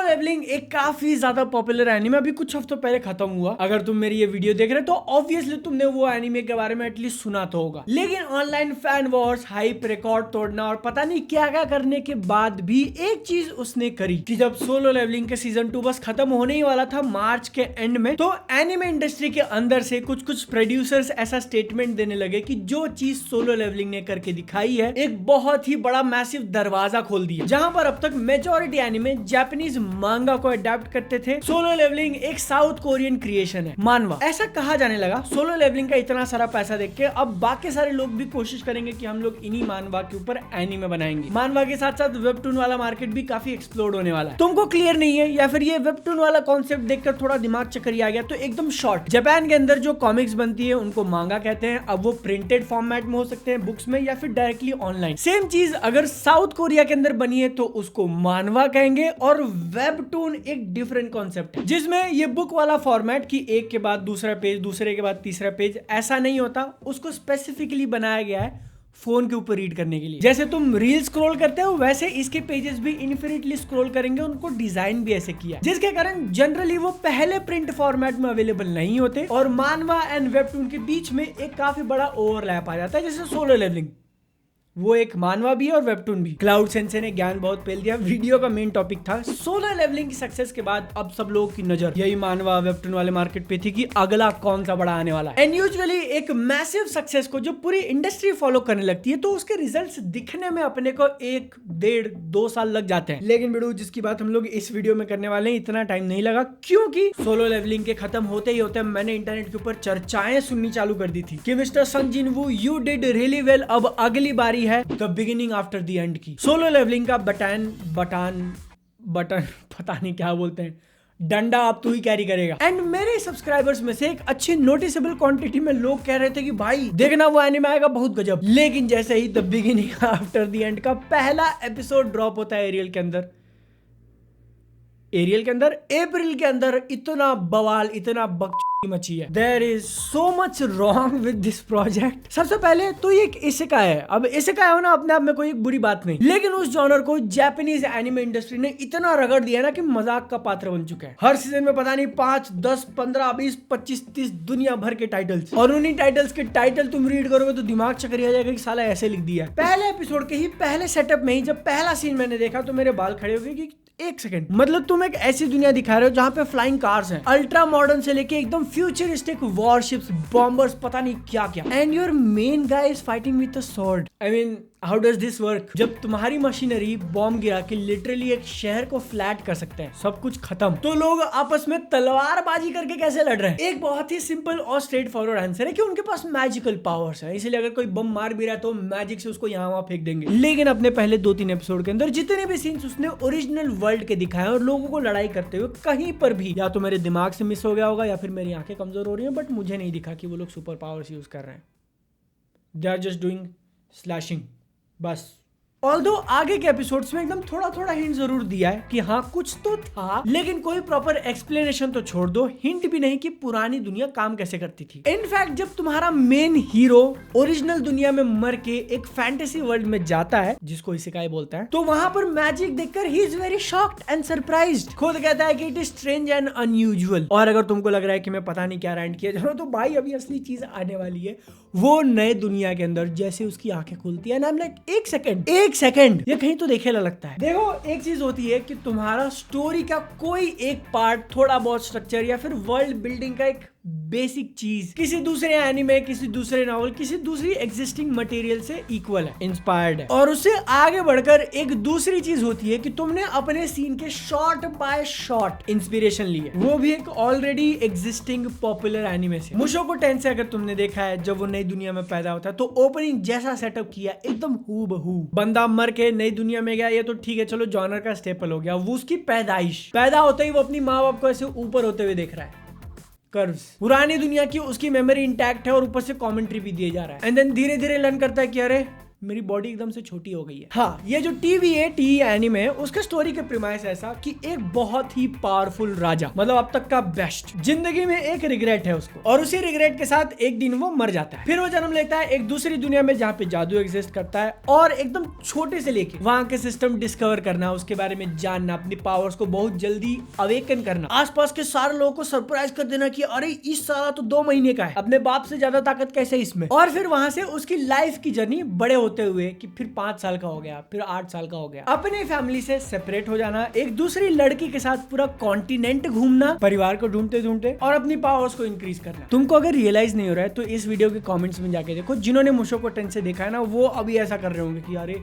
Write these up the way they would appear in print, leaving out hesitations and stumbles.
Levelling एक काफी ज्यादा पॉपुलर एनिमे अभी कुछ हफ्तों पहले खत्म हुआ। अगर तुम मेरी ये वीडियो देख रहे हो तो ऑब्वियसली तुमने वो एनिमे के बारे में एटलीस्ट सुना तो होगा, लेकिन online fan Wars, hype, record तोड़ना और पता नहीं क्या क्या करने के बाद भी एक चीज उसने करी कि जब सोलो लेवलिंग के सीजन 2 बस खत्म होने ही वाला था मार्च के एंड में, तो एनिमे इंडस्ट्री के अंदर से कुछ कुछ प्रोड्यूसर्स ऐसा स्टेटमेंट देने लगे कि जो चीज सोलो लेवलिंग ने करके दिखाई है एक बहुत ही बड़ा मैसिव दरवाजा खोल दिया। जहां पर अब तक मेजॉरिटी एनिमे जापानीज मांगा को अडैप्ट करते थे, सोलो लेवलिंग एक साउथ कोरियन क्रिएशन है, मानवा। ऐसा कहा जाने लगा सोलो लेवलिंग का इतना सारा पैसा देख के अब बाकी सारे लोग भी कोशिश करेंगे कि हम लोग इन्हीं मानवा के ऊपर एनिमे बनाएंगे। मानवा के साथ साथ वेबटून वाला मार्केट भी काफी एक्सप्लोड होने वाला है। तुमको क्लियर नहीं है या फिर ये वेबटून वाला कॉन्सेप्ट देखकर थोड़ा दिमाग चक्कर आ गया तो एकदम शॉर्ट, जापान के अंदर जो कॉमिक्स बनती है उनको मांगा कहते हैं। अब वो प्रिंटेड फॉर्मेट में हो सकते हैं, बुक्स में, या फिर डायरेक्टली ऑनलाइन। सेम चीज अगर साउथ कोरिया के अंदर बनी है तो उसको मानवा कहेंगे। और वेबटून एक डिफरेंट कॉन्सेप्ट है जिसमें ये बुक वाला फॉर्मेट की एक के बाद दूसरा पेज, दूसरे के बाद तीसरा पेज, ऐसा नहीं होता। उसको स्पेसिफिकली बनाया गया है फोन के ऊपर रीड करने के लिए। जैसे तुम रील स्क्रॉल करते हो वैसे इसके पेजेस भी इन्फिनिटली स्क्रॉल करेंगे। उनको डिजाइन भी ऐसे किया जिसके कारण जनरली वो पहले प्रिंट फॉर्मेट में अवेलेबल नहीं होते और मानवा एंड वेबटून के बीच में एक काफी बड़ा ओवरलैप आ जाता है। जैसे सोलो लेवलिंग, वो एक मानवा भी है और वेबटून भी। क्लाउड सेंसे ने ज्ञान बहुत फैल दिया। वीडियो का मेन टॉपिक था सोलो लेवलिंग की सक्सेस के बाद अब सब लोगों की नजर यही मानवा वेबटून वाले मार्केट पे थी कि अगला कौन सा बड़ा आने वाला है। एंड यूजुअली एक मैसिव सक्सेस को जो पूरी इंडस्ट्री फॉलो करने लगती है तो उसके रिजल्ट्स दिखने में अपने को 1, 1.5, 2 साल लग जाते हैं। लेकिन बिड़ू जिसकी बात हम लोग इस वीडियो में करने वाले हैं इतना टाइम नहीं लगा, क्योंकि सोलो लेवलिंग के खत्म होते ही होते मैंने इंटरनेट के ऊपर चर्चाएं सुननी चालू कर दी थी कि mister Sung Jin Woo you did really well, अब अगली बारी है the beginning after the end की। सोलो लेवलिंग का बटन पता नहीं क्या बोलते हैं, डंडा अब तू ही कैरी करेगा। एंड मेरे सब्सक्राइबर्स में से एक अच्छी नोटिसेबल क्वांटिटी में लोग कह रहे थे कि भाई देखना वो एनिमे आएगा बहुत गजब। लेकिन जैसे ही the beginning after the end का पहला एपिसोड ड्रॉप होता है एरियल के अंदर अप्रैल के अंदर इतना बवाल, इतना मची है। There is so much wrong with this project। सबसे पहले तो ये इसेकाई है। अब इसेकाई होना अपने आप में कोई बुरी बात नहीं, लेकिन उस जॉनर को जापानीज एनिमे इंडस्ट्री ने इतना रगड़ दिया ना कि मजाक का पात्र बन चुका है। हर सीजन में पता नहीं 5, 10, 15, 20, 25, 30 दुनिया भर के टाइटल्स, और उन्हीं टाइटल्स के टाइटल तुम रीड करोगे तो दिमाग चक्कर आ जाएगा कि साला ऐसे लिख दिया है। पहले एपिसोड के ही पहले सेटअप में ही जब पहला सीन मैंने देखा तो मेरे बाल खड़े हो गए कि एक सेकंड, मतलब तुम एक ऐसी दुनिया दिखा रहे हो जहां पे फ्लाइंग कार्स हैं, अल्ट्रा मॉडर्न से लेके एकदम फ्यूचरिस्टिक वॉरशिप्स, बॉम्बर्स, पता नहीं क्या क्या, and your main guy is fighting with a sword. I mean how does this work? जब तुम्हारी मशीनरी बॉम्ब गिरा के लिटरली एक शहर को फ्लैट कर सकते हैं, सब कुछ खत्म, तो लोग आपस में तलवारबाजी करके कैसे लड़ रहे हैं? एक बहुत ही सिंपल और स्ट्रेट फॉरवर्ड आंसर है कि उनके पास मैजिकल पावर्स है, इसलिए अगर कोई बम मार भी रहा है तो मैजिक से उसको यहाँ वहां फेंक देंगे। लेकिन अपने पहले 2-3 एपिसोड के अंदर जितने भी सीन्स उसने ओरिजिनल वर्ल्ड के दिखाए और लोगों को लड़ाई करते हुए कहीं पर भी या तो मेरे दिमाग से मिस हो गया होगा या फिर मेरी आंखें कमजोर हो रही हैं, बट मुझे नहीं दिखा कि वो लोग सुपर पावर्स यूज कर रहे हैं। They are just doing slashing बस। ऑल्दो आगे के एपिसोड्स में एकदम थोड़ा थोड़ा हिंट जरूर दिया है कि हाँ कुछ तो था, लेकिन कोई प्रॉपर एक्सप्लेनेशन तो छोड़ दो, हिंट भी नहीं कि पुरानी दुनिया काम कैसे करती थी। इनफैक्ट जब तुम्हारा मेन हीरो ओरिजिनल दुनिया में मर के एक फैंटेसी वर्ल्ड में जाता है जिसको इसेकाई बोलता है, तो वहां पर मैजिक देखकर he is very shocked and surprised. खुद कहता है कि it is strange and unusual. और अगर तुमको लग रहा है कि मैं पता नहीं क्या रैंट किया जा रहा हूं, तो भाई अभी असली चीज आने वाली है। वो नए दुनिया के अंदर जैसे उसकी आंखें खुलती है ना, लाइक एक सेकंड ये कहीं तो देखे लगता है। देखो एक चीज होती है कि तुम्हारा स्टोरी का कोई एक पार्ट, थोड़ा बहुत स्ट्रक्चर या फिर वर्ल्ड बिल्डिंग का एक बेसिक चीज किसी दूसरे एनिमे, किसी दूसरे नॉवल, किसी दूसरी एग्जिस्टिंग मटेरियल से इक्वल है, इंस्पायर्ड है, और उससे आगे बढ़कर एक दूसरी चीज होती है कि तुमने अपने सीन के शॉट बाय शॉट इंस्पिरेशन ली है, वो भी एक ऑलरेडी एग्जिस्टिंग पॉपुलर एनिमे से। मुशोको टेंसेई अगर तुमने देखा है, जब वो नई दुनिया में पैदा होता है तो ओपनिंग जैसा सेटअप किया एकदम हूबहू। बंदा मर के नई दुनिया में गया, ये तो ठीक है, चलो जॉनर का स्टेपल हो गया। वो उसकी पैदाइश, पैदा होते ही वो अपनी माँ बाप को ऐसे ऊपर होते हुए देख रहा है, कर्व्स, पुरानी दुनिया की उसकी मेमोरी इंटैक्ट है और ऊपर से कमेंट्री भी दिए जा रहा है। एंड देन धीरे धीरे लर्न करता है कि अरे मेरी बॉडी एकदम से छोटी हो गई है। हाँ, ये जो TVA एनीमे है उसके स्टोरी के प्रीमाइस ऐसा कि एक बहुत ही पावरफुल राजा, मतलब अब तक का बेस्ट, जिंदगी में एक रिग्रेट है उसको, और उसी रिग्रेट के साथ एक दिन वो मर जाता है। फिर वो जन्म लेता है एक दूसरी दुनिया में जहाँ पे जादू एग्जिस्ट करता है, और एकदम छोटे से लेके वहां के सिस्टम डिस्कवर करना, उसके बारे में जानना, अपनी पावर्स को बहुत जल्दी अवेकन करना, आसपास के सारे लोगों को सरप्राइज कर देना कि अरे इस साला तो 2 महीने का है, अपने बाप से ज्यादा ताकत कैसे इसमें। और फिर वहां से उसकी लाइफ की जर्नी बड़े होते हुए कि फिर 5 साल का हो गया, फिर 8 साल का हो गया, अपने फैमिली से सेपरेट हो जाना, एक दूसरी लड़की के साथ पूरा कॉन्टिनेंट घूमना, परिवार को ढूंढते ढूंढते, और अपनी पावर्स को इंक्रीज करना। तुमको अगर रियलाइज नहीं हो रहा है तो इस वीडियो के कमेंट्स में जाके देखो, जिन्होंने मुशोको टेंसेई देखा है ना, वो अभी ऐसा कर रहे होंगे कि अरे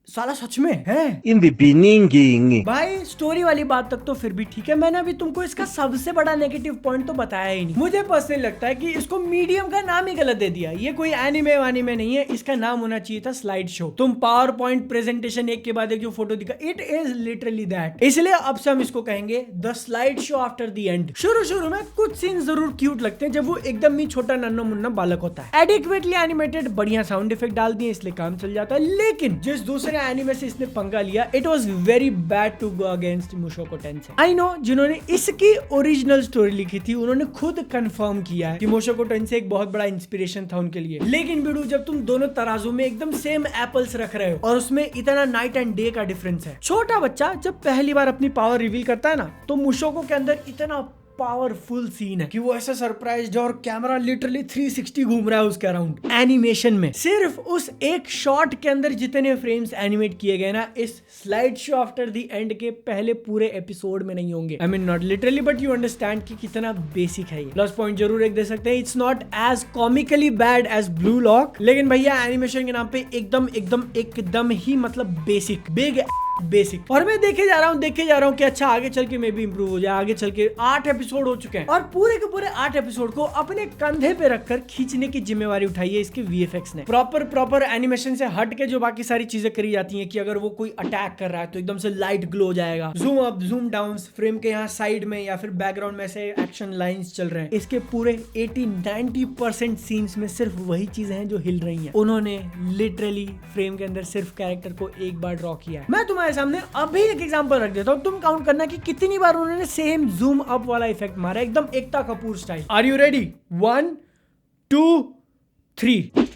साला सच में है। इन बिगिनिंग भाई स्टोरी वाली बात तक तो फिर भी ठीक है, मैंने अभी तुमको इसका सबसे बड़ा नेगेटिव पॉइंट तो बताया ही नहीं। मुझे पर्सनली लगता है कि इसको मीडियम का नाम ही गलत दे दिया। ये कोई एनिमे वानिमे नहीं है, इसका नाम होना चाहिए था स्लाइड शो। तुम पावर पॉइंट प्रेजेंटेशन एक के बाद एक जो फोटो दिखा, इट इज लिटरली दैट। इसलिए अब से हम इसको कहेंगे the slide show after the and. शुरू में कुछ सीन जरूर क्यूट लगते हैं जब वो एकदम ही छोटा नन्ना मुन्ना बालक होता है, एडिक्वेटली एनिमेटेड, बढ़िया साउंड इफेक्ट डाल दिए इसलिए काम चल जाता है। लेकिन जिस दूसरे एनीमे से इसने पंगा लिया, it was very bad to go against Mushoku Tensei. I know जिन्होंने इसकी ओरिजिनल स्टोरी लिखी थी उन्होंने खुद कंफर्म किया है कि मुशोको टेंसेई एक बहुत बड़ा इंस्पिरेशन था उनके लिए। लेकिन बिडू, जब तुम दोनों तराजू में एकदम सेम एप्पल्स रख रहे हो और उसमें इतना नाइट एंड डे का डिफरेंस है, छोटा बच्चा जब पहली बार अपनी पावर रिवील करता है ना, तो मुशोको के अंदर इतना पावरफुल सीन है कि वो ऐसा सरप्राइज्ड है और कैमरा लिटरली 360 घूम रहा है उसके अराउंड। एनिमेशन में सिर्फ उस एक शॉट के अंदर जितने फ्रेम्स एनिमेट किए गए ना, इस slide show after the and के पहले पूरे एपिसोड में नहीं होंगे। I mean not literally but you understand कि कितना बेसिक है ये। प्लस पॉइंट जरूर एक दे सकते हैं, it's not as comically bad as Blue Lock, लेकिन भैया एनिमेशन के नाम पे एकदम ही मतलब बेसिक, बिग बेसिक। और मैं देखे जा रहा हूँ कि अच्छा आगे चल के मैं भी इंप्रूव हो जाए, आगे चल के 8 एपिसोड हो चुके हैं और पूरे के पूरे 8 एपिसोड को अपने कंधे पे रखकर खींचने की जिम्मेवारी उठाई है इसके VFX ने। प्रॉपर एनिमेशन से हट के जो बाकी सारी चीजें करी जाती हैं कि अगर वो कोई अटैक कर रहा है तो एकदम से लाइट ग्लो हो जाएगा, zoom up zoom down, frame के यहाँ साइड में या फिर बैकग्राउंड में से एक्शन लाइंस चल रहे हैं, इसके पूरे 80-90% सीन्स में सिर्फ वही चीजें हैं जो हिल रही हैं। उन्होंने लिटरली फ्रेम के अंदर सिर्फ कैरेक्टर को एक बार ड्रॉ किया है। मैं तुम्हारे सामने अभी एक एग्जांपल रख देता हूं, तुम काउंट करना कि कितनी बार उन्होंने सेम जूम अप वाला इफेक्ट मारा, एकदम Ekta Kapoor style. Are you ready? 1 2 3।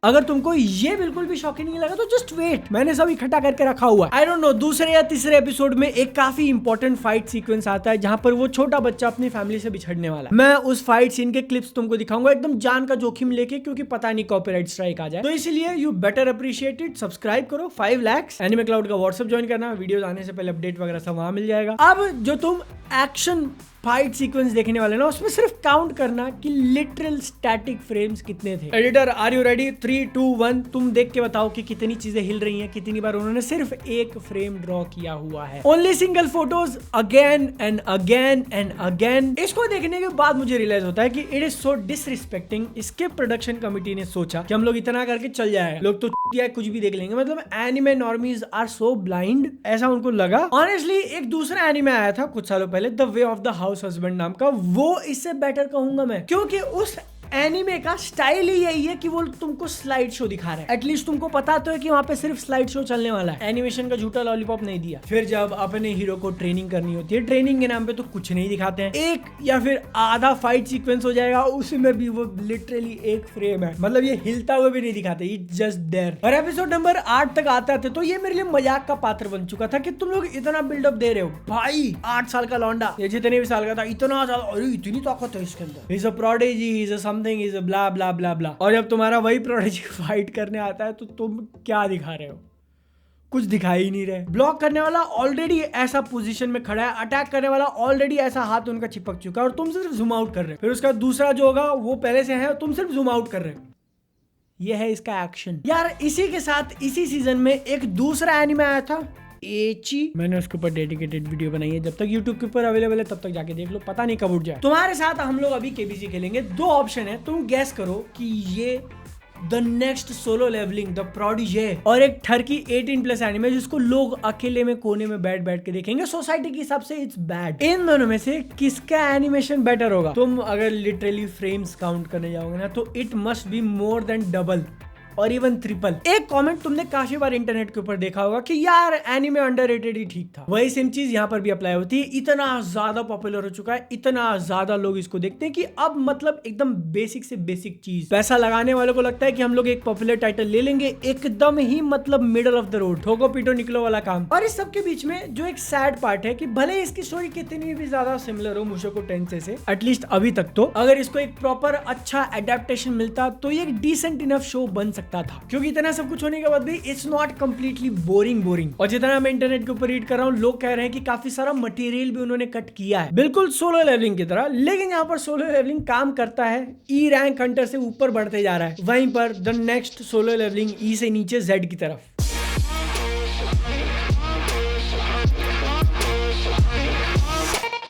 अगर तुमको ये बिल्कुल भी शॉकिंग नहीं लगा तो जस्ट वेट, मैंने सब इकट्ठा करके रखा हुआ है। आई डोंट नो, दूसरे या तीसरे एपिसोड में एक काफी इंपॉर्टेंट फाइट सीक्वेंस आता है जहां पर वो छोटा बच्चा अपनी फैमिली से बिछड़ने वाला है। मैं उस फाइट सीन के क्लिप्स तुमको दिखाऊंगा एकदम जान का जोखिम लेके, क्योंकि पता नहीं कॉपीराइट स्ट्राइक आ जाए, तो इसलिए you better appreciate it. Subscribe करो 5 लाख, एनिमे क्लाउड का व्हाट्सएप ज्वाइन करना, वीडियो आने से पहले अपडेट वगैरह सब वहां मिल जाएगा। अब जो तुम एक्शन फाइट सीक्वेंस देखने वाले ना, उसमें सिर्फ काउंट करना कि लिटरल स्टैटिक फ्रेम्स कितने थे। Editor are you ready? 3 2 1, तुम देख के बताओ कि कितनी चीजें हिल रही हैं, कितनी बार उन्होंने सिर्फ एक फ्रेम ड्रॉ किया हुआ है। Only single photos again and again and again. इसको देखने के बाद मुझे रियलाइज होता है कि इट इज सो डिसरिस्पेक्टिंग। इसके प्रोडक्शन कमिटी ने सोचा कि हम लोग इतना करके चल जाएगा, लोग तो कुछ भी देख लेंगे, मतलब anime normies are so blind, ऐसा उनको लगा। ऑनेस्टली एक दूसरा एनिमे आया था कुछ सालों पहले, the way of the house husband नाम का, वो इससे बेटर कहूंगा मैं, क्योंकि उस एनिमे का स्टाइल ही यही है कि वो तुमको स्लाइड शो दिखा रहा है। एटलीस्ट तुमको पता तो है कि वहां पे सिर्फ स्लाइड शो चलने वाला है, एनिमेशन का झूठा लॉलीपॉप नहीं दिया। फिर जब अपने हीरो को ट्रेनिंग करनी होती है, ट्रेनिंग के नाम पे तो कुछ नहीं दिखाते हैं, एक या फिर आधा फाइट सीक्वेंस हो जाएगा, उसमें भी वो लिटरली एक फ्रेम है, मतलब ये हिलता हुआ भी नहीं दिखाते, इट्स जस्ट देयर। और एपिसोड नंबर 8 तक आते थे तो ये मेरे लिए मजाक का पात्र बन चुका था कि तुम लोग इतना बिल्डअप दे रहे हो। भाई 8 साल का लौंडा, ये जितने भी साल का था, इतना साल, अरे इतनी ताकत है इसके अंदर, he is a prodigy, he is a something, he is a blah blah blah blah. और जब तुम्हारा वही प्रोडिजी फाइट करने आता है तो तुम क्या दिखा रहे हो? कुछ दिखाई ही नहीं रहे। ब्लॉक करने वाला ऑलरेडी ऐसा पोजीशन में खड़ा है, अटैक करने वाला ऑलरेडी ऐसा हाथ उनका चिपक चुका है और तुम सिर्फ जूम आउट कर रहे हो। फिर उसका दूसरा जो होगा वो पहले से है, तुम सिर्फ जूम आउट कर रहे हो। ये है इसका एक्शन। यार इसी के साथ इसी सीजन में एक दूसरा एनिमे आया था, एची, मैंने उसके ऊपर डेडिकेटेड वीडियो बनाई है, जब तक YouTube के ऊपर अवेलेबल है तब तक जाके देख लो, पता नहीं कब उठ जाए। तुम्हारे साथ हम लोग अभी केबीसी खेलेंगे। 2 ऑप्शन है, तुम गैस करो कि ये the next solo levelling, the prodigy, और एक ठरकी 18+ एनिमे जिसको लोग अकेले में कोने में बैठ बैठ के देखेंगे। सोसाइटी के हिसाब से इट्स बैड। इन दोनों में से किसका एनिमेशन बेटर होगा? तुम अगर लिटरली फ्रेम्स काउंट करने जाओगे ना तो it must be more than double और इवन ट्रिपल। एक कमेंट तुमने काफी बार इंटरनेट के ऊपर देखा होगा कि यार एनिमे अंडररेटेड ही ठीक था। वही सेम चीज यहाँ पर भी अप्लाई होती है। इतना ज्यादा पॉपुलर हो चुका है, इतना ज्यादा लोग इसको देखते हैं कि अब मतलब एकदम बेसिक से बेसिक चीज, पैसा लगाने वालों को लगता है कि हम लोग एक पॉपुलर टाइटल ले लेंगे, एकदम ही मतलब मिडल ऑफ द रोड, ठोको पीटो निकलो वाला काम। और इस सब के बीच में जो एक सैड पार्ट है कि भले इसकी स्टोरी कितनी भी ज्यादा सिमिलर हो मुशोको टेंसेई से, एटलीस्ट अभी तक तो, अगर इसको एक प्रॉपर अच्छा एडेप्टेशन मिलता तो ये एक डिसेंट इनफ शो बन सकता था। क्योंकि इतना सब कुछ होने के बाद भी इट्स नॉट कंप्लीटली बोरिंग। और जितना मैं इंटरनेट के ऊपर रीड कर रहा हूँ, लोग कह रहे हैं कि काफी सारा मटेरियल भी उन्होंने कट किया है, बिल्कुल सोलो लेवलिंग की तरह। लेकिन यहाँ पर सोलो लेवलिंग काम करता है, ई रैंक हंटर से ऊपर बढ़ते जा रहा है, वहीं पर द नेक्स्ट सोलो लेवलिंग ई से नीचे जेड की तरफ।